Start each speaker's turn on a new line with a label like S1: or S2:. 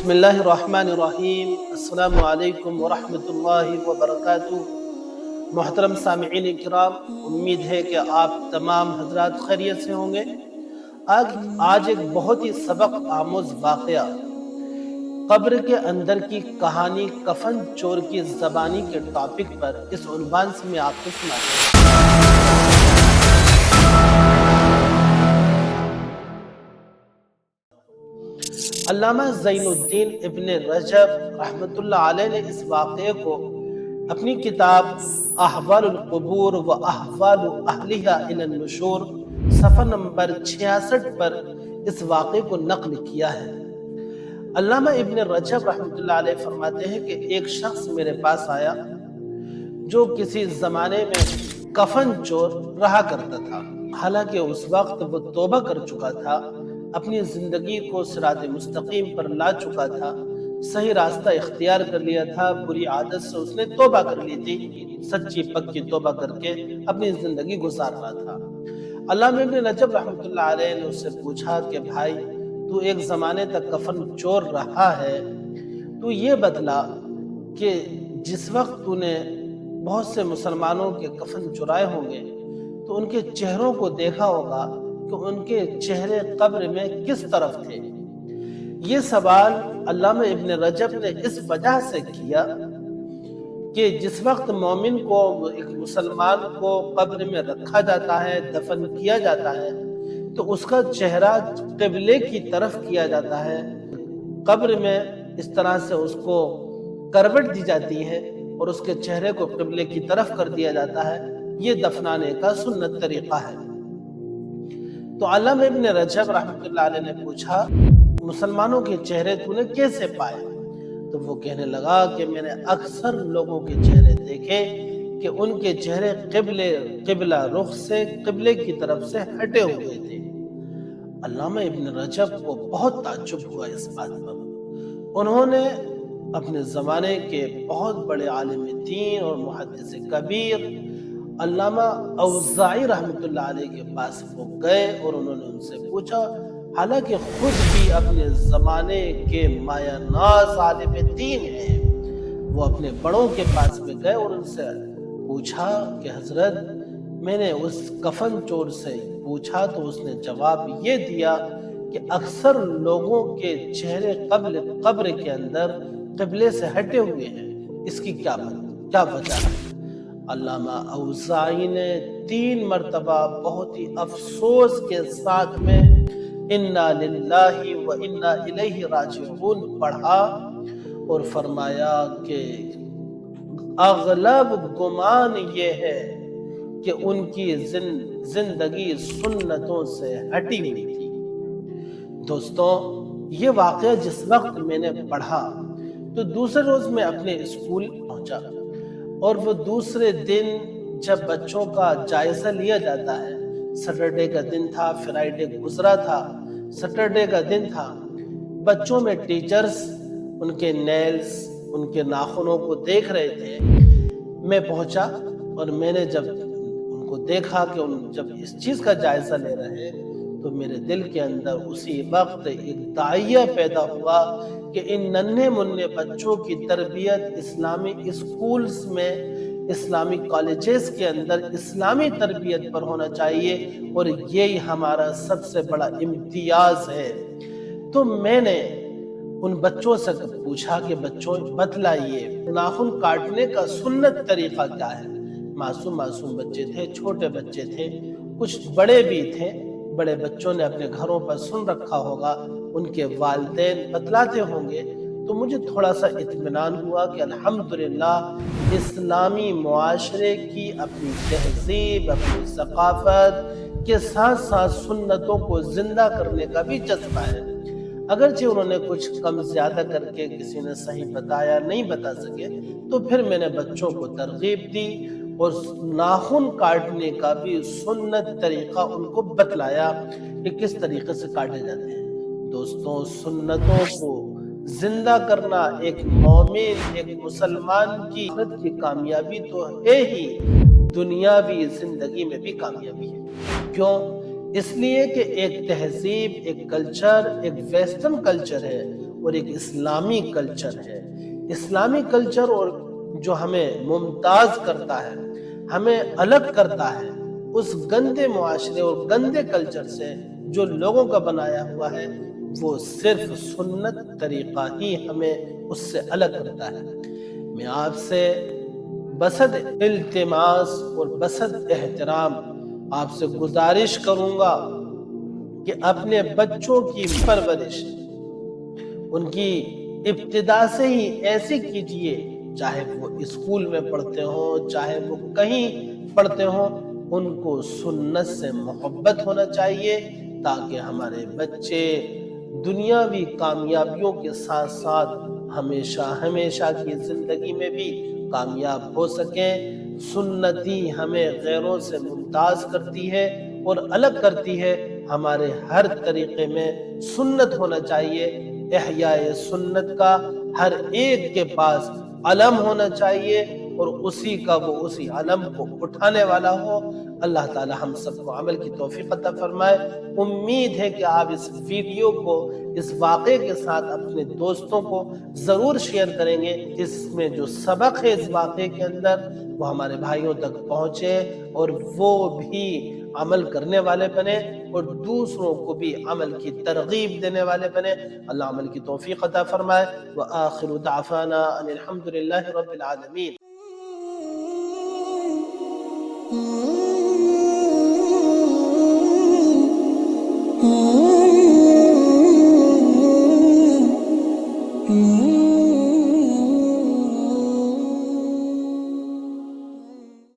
S1: بسم اللہ الرحمن الرحیم۔ السلام علیکم ورحمۃ اللہ وبرکاتہ۔ محترم سامعین کرام، امید ہے کہ آپ تمام حضرات خیریت سے ہوں گے۔ آج ایک بہت ہی سبق آموز واقعہ، قبر کے اندر کی کہانی کفن چور کی زبانی کے ٹاپک پر اس عنوان سے میں آپ کو سناتا ہوں۔ علامہ زین الدین ابن رجب رحمۃ اللہ علیہ نے اس واقعے کو اپنی کتاب احوال القبور و احوال اہلہا الی النشور صفحہ نمبر 66 پر اس واقعے کو نقل کیا ہے۔ علامہ ابن رجب رحمۃ اللہ علیہ فرماتے ہیں کہ ایک شخص میرے پاس آیا جو کسی زمانے میں کفن چور رہا کرتا تھا، حالانکہ اس وقت وہ توبہ کر چکا تھا، اپنی زندگی کو صراط مستقیم پر لا چکا تھا، صحیح راستہ اختیار کر لیا تھا، بری عادت سے اس نے توبہ کر لی تھی، سچی پکی توبہ کر کے اپنی زندگی گزار رہا تھا۔ علامہ ابن رجب رحمۃ اللہ علیہ نے اس سے پوچھا کہ بھائی، تو ایک زمانے تک کفن چور رہا ہے، تو یہ بتلا کہ جس وقت تو نے بہت سے مسلمانوں کے کفن چرائے ہوں گے تو ان کے چہروں کو دیکھا ہوگا کہ ان کے چہرے قبر میں کس طرف تھے۔ یہ سوال علامہ ابن رجب نے اس وجہ سے کیا کہ جس وقت مومن کو، ایک مسلمان کو قبر میں رکھا جاتا ہے، دفن کیا جاتا ہے، تو اس کا چہرہ قبلے کی طرف کیا جاتا ہے۔ قبر میں اس طرح سے اس کو کروٹ دی جاتی ہے اور اس کے چہرے کو قبلے کی طرف کر دیا جاتا ہے۔ یہ دفنانے کا سنت طریقہ ہے۔ تو علامہ ابن رجب رحمۃ اللہ علیہ نے پوچھا، مسلمانوں کے چہرے تو نے کیسے پائے؟ تو وہ کہنے لگا کہ میں نے اکثر لوگوں کے چہرے دیکھے کہ ان کے چہرے قبلہ رخ سے، قبلے کی طرف سے ہٹے ہوئے تھے۔ علامہ ابن رجب کو بہت تعجب ہوا اس بات پر۔ انہوں نے اپنے زمانے کے بہت بڑے عالم دین اور محدث کبیر علامہ اوزاعی رحمۃ اللہ علیہ کے پاس وہ گئے اور انہوں نے ان سے پوچھا، حالانکہ خود بھی اپنے زمانے کے مایہ ناز عالم دین ہیں۔ وہ اپنے بڑوں کے پاس میں گئے اور ان سے پوچھا کہ حضرت، میں نے اس کفن چور سے پوچھا تو اس نے جواب یہ دیا کہ اکثر لوگوں کے چہرے قبر کے اندر قبلے سے ہٹے ہوئے ہیں، اس کی کیا وجہ ہے؟ علامہ اوزاعی نے 3 مرتبہ بہت ہی افسوس کے ساتھ میں انا للہ و انا الیہ راجعون پڑھا اور فرمایا کہ اغلب گمان یہ ہے کہ ان کی زندگی سنتوں سے ہٹی ہوئی تھی۔ دوستوں، یہ واقعہ جس وقت میں نے پڑھا تو دوسرے روز میں اپنے اسکول پہنچا، اور وہ دوسرے دن جب بچوں کا جائزہ لیا جاتا ہے، سیٹرڈے کا دن تھا، فرائیڈے گزرا تھا، سیٹرڈے کا دن تھا، بچوں میں ٹیچرز ان کے نیلز، ان کے ناخنوں کو دیکھ رہے تھے۔ میں پہنچا اور میں نے جب ان کو دیکھا کہ جب اس چیز کا جائزہ لے رہے ہیں تو میرے دل کے اندر اسی وقت ایک داعیہ پیدا ہوا کہ ان ننھے منھے بچوں کی تربیت اسلامی اسکولز میں، اسلامی کالجز کے اندر اسلامی تربیت پر ہونا چاہیے، اور یہی ہمارا سب سے بڑا امتیاز ہے۔ تو میں نے ان بچوں سے پوچھا کہ بچوں بتلائیے، ناخن کاٹنے کا سنت طریقہ کیا ہے؟ معصوم بچے تھے، چھوٹے بچے تھے، کچھ بڑے بھی تھے۔ بڑے بچوں نے اپنے گھروں پر سن رکھا ہوگا، ان کے والدین بتلاتے ہوں گے، تو مجھے تھوڑا سا اطمینان ہوا کہ الحمدللہ اسلامی معاشرے کی اپنی تہذیب، اپنی ثقافت کے ساتھ ساتھ سنتوں کو زندہ کرنے کا بھی جذبہ ہے۔ اگرچہ انہوں نے کچھ کم زیادہ کر کے کسی نے صحیح بتایا، نہیں بتا سکے، تو پھر میں نے بچوں کو ترغیب دی اور ناخن کاٹنے کا بھی سنت طریقہ ان کو بتلایا کہ کس طریقے سے کاٹے جاتے ہیں۔ دوستوں، سنتوں کو زندہ کرنا ایک مومن، ایک مسلمان کی آخرت کی کامیابی تو ہے ہی، دنیاوی زندگی میں بھی کامیابی ہے۔ کیوں؟ اس لیے کہ ایک تہذیب، ایک کلچر، ایک ویسٹرن کلچر ہے، اور ایک اسلامی کلچر ہے۔ اسلامی کلچر اور جو ہمیں ممتاز کرتا ہے، ہمیں الگ کرتا ہے اس گندے معاشرے اور گندے کلچر سے جو لوگوں کا بنایا ہوا ہے، وہ صرف سنت طریقہ ہی ہمیں اس سے الگ کرتا ہے۔ میں آپ سے بسط التماس اور بسط احترام آپ سے گزارش کروں گا کہ اپنے بچوں کی پرورش ان کی ابتدا سے ہی ایسی کیجئے، چاہے وہ اسکول میں پڑھتے ہوں، چاہے وہ کہیں پڑھتے ہوں، ان کو سنت سے محبت ہونا چاہیے تاکہ ہمارے بچے دنیاوی کامیابیوں کے ساتھ ساتھ ہمیشہ کی زندگی میں بھی کامیاب ہو سکیں۔ سنتی ہمیں غیروں سے ممتاز کرتی ہے اور الگ کرتی ہے۔ ہمارے ہر طریقے میں سنت ہونا چاہیے۔ احیاء سنت کا ہر ایک کے پاس علم ہونا چاہیے اور اسی کا وہ اسی علم کو اٹھانے والا ہو۔ اللہ تعالی ہم سب کو عمل کی توفیق عطا فرمائے۔ امید ہے کہ آپ اس ویڈیو کو اس واقعے کے ساتھ اپنے دوستوں کو ضرور شیئر کریں گے، جس میں جو سبق ہے اس واقعے کے اندر وہ ہمارے بھائیوں تک پہنچے اور وہ بھی عمل کرنے والے بنے اور دوسروں کو بھی عمل کی ترغیب دینے والے بنے۔ اللہ عمل کی توفیق عطا فرمائے۔ وآخر دعوانا ان الحمد للہ رب العالمین۔